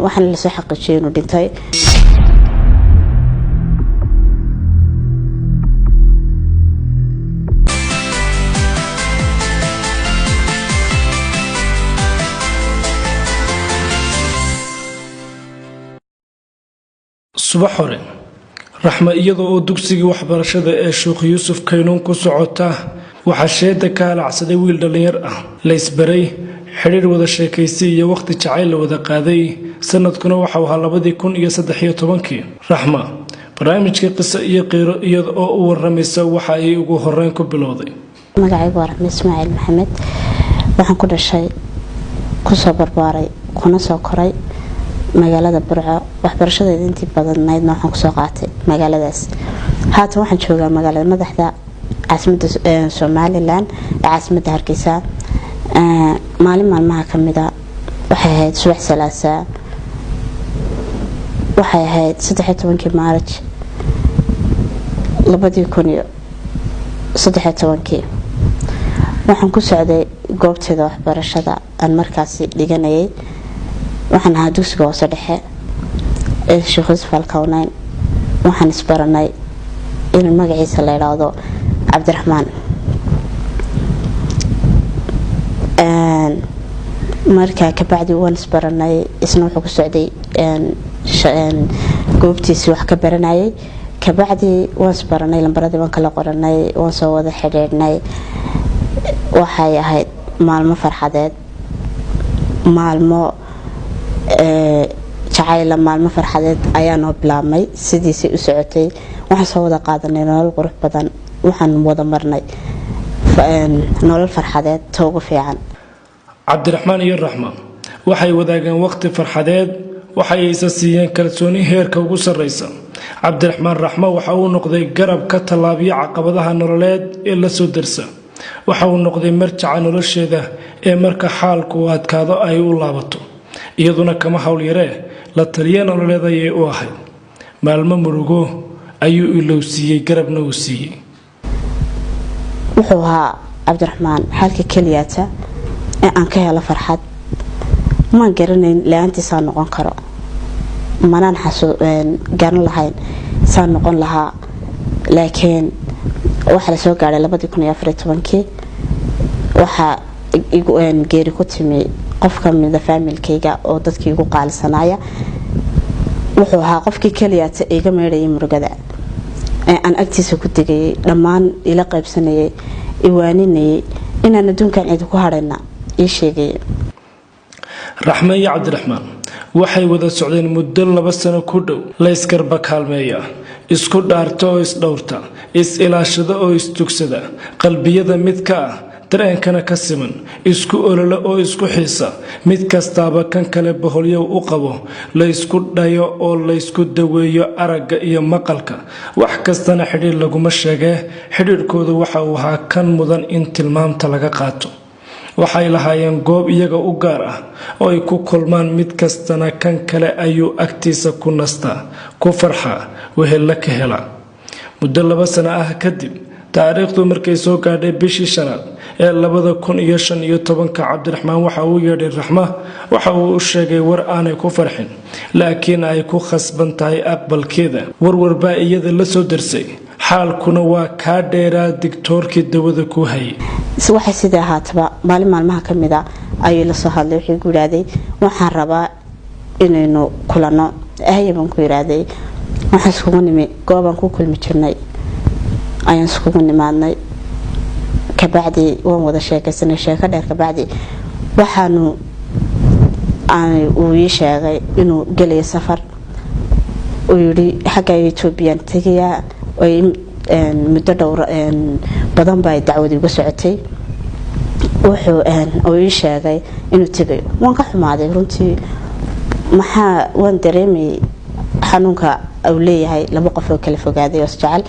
waxaan la soo xaqiijiyay inuu dhintay subax hore raxma iyadoo oo dugsigii waxbarashada ee Sheekh Yuusuf Kaynuun ku socota waxa sheeda ka halacsaday wiil dhalinyar ah la isbaray xiriir wada sheekaysi iyo waqti jacayl wada qaaday sanadkuna waxa uu ahaa 2013 raxma barnaamijka qiso iyo qiro iyadoo oo u waramaysa waxa ay ugu horreyn ku bilowday magacaygu waa Raxma Ismaaciil Maxamed waxaan ku dhashay ku soo barbaaray kuna soo koray magaalada Burco waxbarashadeeda intii badanaydna waxaan ku soo qaatay magaaladaas haatan waxaan joogaa magaalada madaxda caasimadda Soomaaliland caasimadda Hargeysa maalin maalmaha kamida waxay ahayd subax salaasa waxay ahayd 13 Maarch 2013 waxaan ku socday goobteeda waxbarashada aan markaasi dhiganayay waxaan ahaa dugsiga hoose dhexe ee Sheekh Yuusuf Kaynuun waxaan isbaranay in magaciisa la yiraahdo Cabdiraxmaan markaa ka bacdi waan isbaranay isna wuxuu ku socday goobtiisa wax ka baranayay ka bacdi waan isbaranay lambaradii waan kala qoranay waan soo wada xiriirnay waxay ahayd maalmo farxadeed maalmo jacayl maalmo farxadeed ayaan oo bilaabmay sidiisii u socotay waxaan soo wada qaadanay nolol qurux badan waxaan wada marnay nolol farxadeed toogu fiican Cabdiraxmaan iyo Raxma waxay wadaagaan waqti farxadeed waxay isa siiyeen kalsooni heerka ugu sareysa Cabdiraxmaan Raxma waxa uu noqday garab ka talaabiya caqabadaha nololeed ee la soo darsa waxa uu noqday marjaca nolosheeda ee marka xaalku adkaado ay u laabato iyaduna kama hawl yaree la taliya nololeed ay u ahayd maalmo murugo ayuu ilowsiiyay garabna uu siiyay wuxuu ahaa Cabdiraxmaan halka kaliyaata ee aan ka helo farxad ma garanayn laantiisa noqon karo manaan garan lahayn saan noqon lahaa laakiin waxa la soo gaaray 2014 waxa igu geeri ku timi qof ka mid ah familkayga oo dadkii ugu qaalisanaya wuxuu ahaa qofkii kaliyaata iga meeray murugada aan agtiisa ku digay dhammaan ila qaybsanayay iwaaninayay inaan adduunkan cid ku harayna ii sheegay Raxma iyo Cabdiraxmaan waxay wada socdeen muddo 2 sano ku dhow la iskarba kaalmeeya isku dhaarto oo isdhowrta is ilaashada oo istugsada qalbiyada mid ka ah dareenkana ka siman isku olole oo isku xiisa mid kastaaba kan kale baholyow u qabo la isku dhayo oo la isku daweeyo aragga iyo maqalka wax kastana xiriir laguma sheegay xiriirkoodu waxa uu ahaa kan mudan in tilmaamta laga qaato waxay lahaayeen goob iyaga u gaar ah oo ay ku kulmaan mid kastana kan kale ayuu agtiisa ku nastaa ku farxa wehel ka hela muddo 2 sano ah kadib taariikhdu markay soo gaadhay bishii shanaad ee 2015 Cabdiraxmaan waxa uu yeedhay Raxma waxa uu sheegay war aanay ku farxin laakiin ay ku khasban tahay aqbalkeeda warwarba iyada la soo darsay xaalkuna waa ka dheeraa digtoorkii dawada ku hayay waxa sida ahaataba maalin maalmaha kamida ayuu la soo hadlay wixii guulaaday waxaan rabaa inaynu kulano ayaan ku yiraahday waxaan isku nimi gooban ku kulmi jirnay ayaan isku nimaadnay ka bacdi waan wada sheekaysanay sheeko dheer ka bacdi waxaanu uu ii sheegay inuu galay safar oo yiri xagga Ethiopia tagaya oo muddo dhowr badan bay dacwad uga socotay wuxuu ii sheegay inuu tagayo waan ka xumaaday runtii maxaa waan dareemay xanuunka uu leeyahay 2 qof oo kala fogaaday oo jecel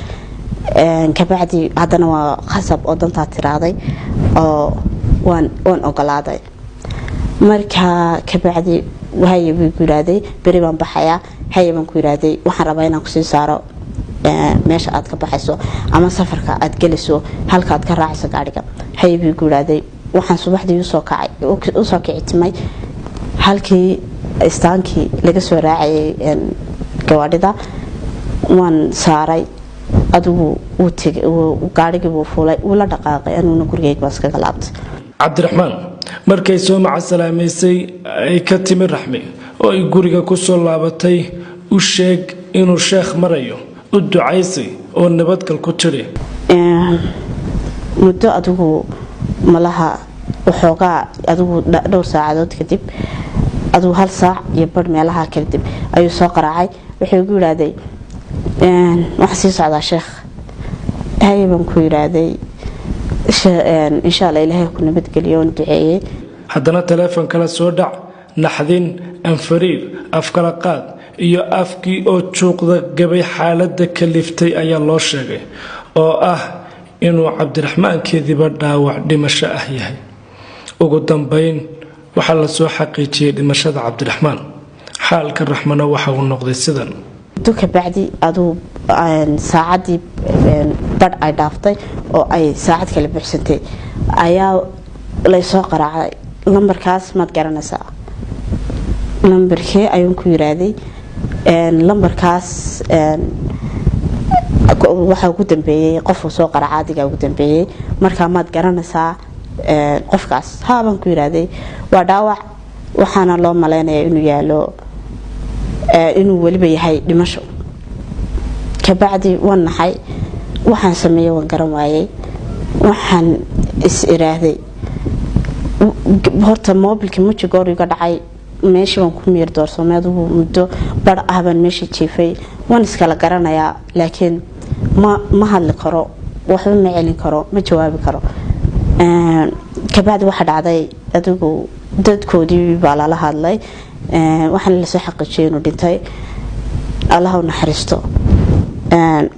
ka bacdi hadana waa khasab oo danta tiraaday oo waan ogolaaday marka ka bacdi waxay igu yiraaday bari baan baxaya hayban ku yiraaday waxaan rabaa inaan ku sii saaro meesha aad ka baxayso ama safarka aad geliso halka aad ka raacayso gaariga haybi ku yiraaday waxaan subaxdii u soo kacay timay halkii istaankii laga soo raacayay gawaadhida waan saaray adigu uu tagay gaarigii buu fuulay uu la dhaqaaqay anuna gurigayga baan iskaga laabtay. cabdiraxmaan markay soo macasalaameysay ay ka timi Raxme oo ay guriga ku soo laabatay u sheeg inuu sheekh marayo u ducaysay oo nabadgal ku tiri. muddo adigu malaha waxoogaa adigu dhowr saacadood kadib adigu 1 saac iyo bar meelaha kadib ayuu soo qaraacay wuxuu igu yiraahday wax sii socda sheekh hayban ku yiraahday insha Allah ilaahay ku nabadgeliyo oo duceeyay. haddana telefoon kala soo dhac naxdin anfariir afkala qaad iyo afkii oo juuqda gabay xaaladda kaliftay ayaa loo sheegay oo ah inuu cabdiraxmaan keediba dhaawac dhimasho ah yahay. ugu dambeyn waxa la soo xaqiijiyay dhimashada cabdiraxmaan. xaalka Raxmana waxa uu noqday sidan. duka bacdi aduu saacadii bad ay dhaaftay oo ay saacad kala buuxsantay ayaa la soo qaraacay lambarkaas maad garanaysaa lambarkee ayuu ku yiraahday lambarkaas waxa ugu dambeeyay qof soo qaraacadiga ugu dambeeyay marka maad garanaysaa qofkaas haaban ku yiraahday waa dhaawac waxaana loo maleynayaa inuu yaalo inuu waliba yahay dhimasho. ka bacdi waan naxay waxaan sameeyay waan garan waayay waxaan is iraahday horta mobilka mujigoor iga dhacay meeshii waan ku miir doorsoomay adigu muddo bar ahban meeshii jiifay waan iskala garanayaa laakiin ma hadli karo waxba ma celin karo ma jawaabi karo. ka bacdi waxa dhacday adigu dadkoodii baa la hadlay waxaan la soo xaqiijiyay inuu dhintay Allah u naxariisto.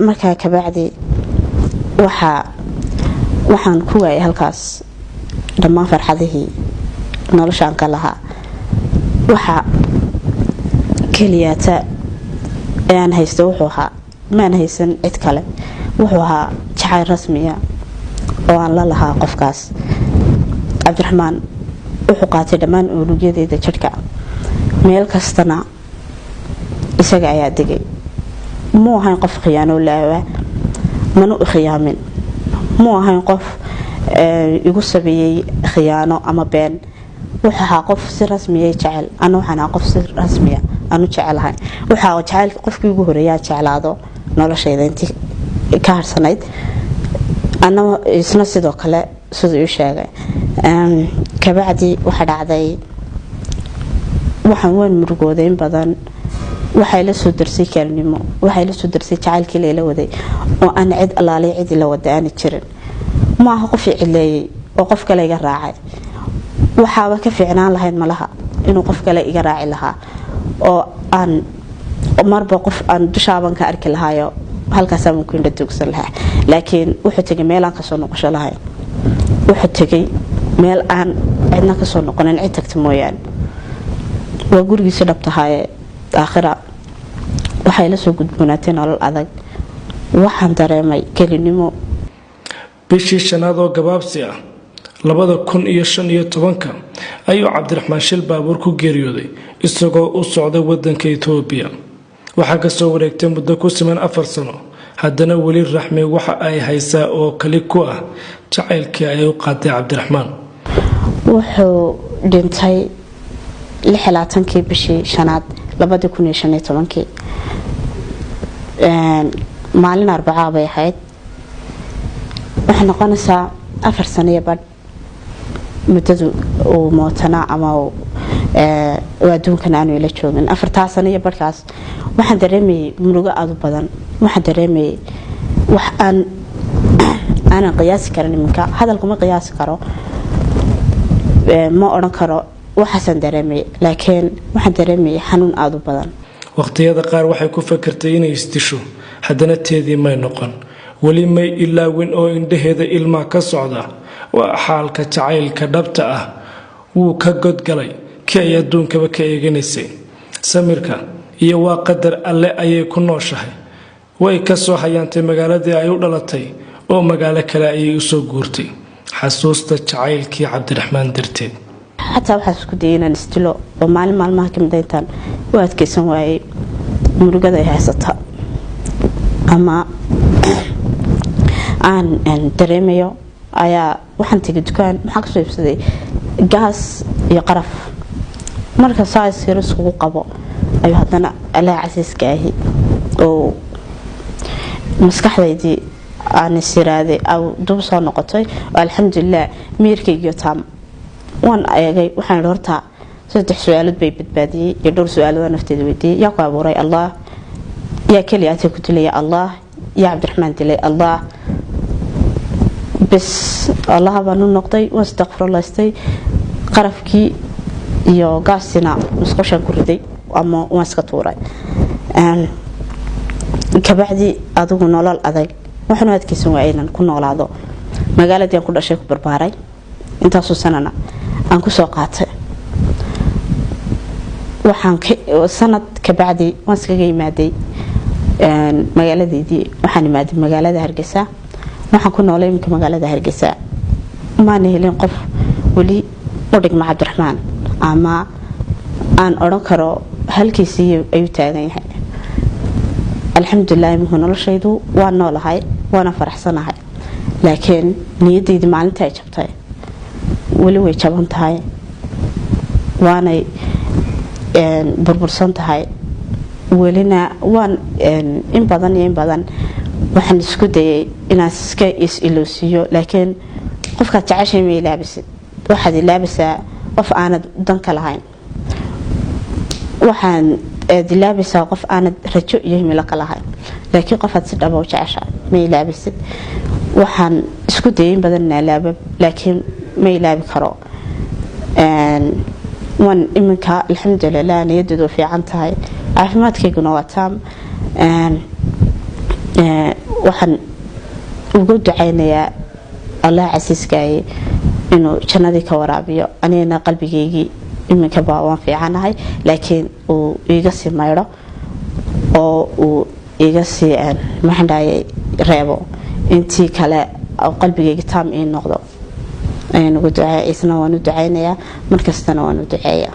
markaa ka bacdi waxaan ku waayay halkaas dhammaan farxadihii noloshaan ka lahaa. waxa kaliyaata aan haysto wuxuu ahaa maan haysan cid kale wuxuu ahaa jacayl rasmiya oo aan la lahaa qofkaas. cabdiraxmaan wuxuu qaatay dhammaan unugyadeyda jidhka meel kastana isaga ayaa degay. muu ahayn qof khiyaano laawa mana u khiyaamin muu ahayn qof igu sabeeyay khiyaano ama been wuxuu ahaa qof si rasmiya jecel ana waxaan ahaa qof si rasmiya aanu jecelahay waxa jacaylka qofkii ugu horeeyaa jeclaado noloshayda intii ka harsanayd ana isna sidoo kale sidoo uu sheegay. ka bacdi waxa dhacday waxaan waan murugooday in badan waxay la soo darsay kalnimo waxay la soo darsay jacaylkii leela waday oo aan cid allaalay cid la wadaan jirin ma aha qof cileeyay oo qof kale iga raacay waxaaba ka fiicnaan lahayd malaha inuu qof kale iga raaci lahaa oo aan marba qof aan dushaaban ka arki lahaayo halkaas aan ku indha dugsan lahaa laakiin wuxuu tagay meel aan ka soo noqosho lahayn wuxuu tagay meel aan cidna ka soo noqonin cid tagta mooyaan waa gurigiisa dhabtahay aakhira waxay la soo gudboonaatay nolol adag waxaan dareemay kelinimo. bishii shanaad oo gabaabsi ah 2015 ayuu cabdiraxmaan shil baabuur ku geeriyooday isagoo u socday wadanka Itoobiya. waxa ka soo wareegtay muddo ku siman 4 sano haddana wali Raxme waxa ay haysaa oo kali ku ah jacaylkii ay u qaaday cabdiraxmaan. wuxuu dhintay 26 bishii shanaad 2015 maalin Arbacaa bay ahayd waxay noqonaysaa 4 sano iyo badh muddadu uu mootana ama adduunkan aanu ila joogin 4 sano iyo badhkaas waxaan dareemay murugo aad u badan waxaan dareemay wax aan qiyaasi karin minka hadalku ma qiyaasi karo ma oran karo waxaan dareemay laakiin waxaan dareemay xanuun aad u badan. waqtiyada qaar waxay ku fakartay inay istisho haddana teedii may noqon wali may ilaawin oo indhaheeda ilma ka socda waa xaalka jacaylka dhabta ah wuu ka godgalay ka ay adduunkaba ka eeganaysay samirka iyo waa qadar alle ayay ku nooshahay way ka soo hayaantay magaaladii ay u dhalatay oo magaalo kale ayay u soo guurtay xasuusta jacaylkii cabdiraxmaan darteed. xataa waxaan isku dayay inaan istilo oo maalin maalmaha ka mid intaan u adkeysan waayay murugada ay haysata ama aan dareemayo ayaa waxaan tagay dukaan maxaa ka soo iibsaday gaas iyo qaraf marka saas yar isku qabo ayuu haddana Allah casiiska ahi oo maskaxdaydii aan siraaday aw dub soo noqotay alxamdulillah miirkayga taam waan ayagay waxaan horta saddex su'aalood bay badbaadiyay iyo dhowr su'aalood nafteeda weydiiyay yaa ku abuuray Allah yaa kaliya ku dilay Allah yaa Cabdiraxmaan dilay Allah bas Allah baan u noqday wastaghfirullaahistay qarafkii iyo gaasina musqashan ku riday ama waan iska tuuray kabacdi adigu nolol adag waxaan adkeysan waayay inaan ku noolaado magaaladii aan ku dhashay ku barbaaray intaas oo sanana aan ku soo qaatay waxaan sanad kabacdi waan iska imaaday magaaladeedii waxaan imaaday magaalada Hargeysa waxaan ku noolay magaalada Hargeysa ma helin qof wali u dhigma Cabdiraxmaan ama aan oran karo halkiisii ay taagan yahay alxamdulillah ma noloshaydu waan noolahay waana faraxsanahay laakiin niyadeydi maalinta ay jabtay wali way jaban tahay waanay burbursan tahay walina waan in badan waxaan isku dayay inaan iska is-iloosiyo laakiin qofka jacayl ma ilaabisid waxaad ilaabisaa qof aanad dan ka lahayn waxaan dilaabisaa qof aanad rajo iyo himilo ka lahayn laakiin qofaad si dhab ah u jeceshahay ma ilaabisid waxaan isku dayay badan ilaaba laakiin ma ilaabi karo wan iminka alxamdulillah niyaddu fiican tahay caafimaadkayguna waa taam waxaan ugu ducaynayaa Allah casiiskay inuu jannadii ka waraabiyo anina qalbigeygii iminka baa waan fiicanahay laakiin uu iga sii mayro oo uu iga sii maxandhaayay reebo intii kale qalbigeyga taam in noqdo ayaan ugu ducay isna waan u ducaynayaa markastana waan u duceeyaa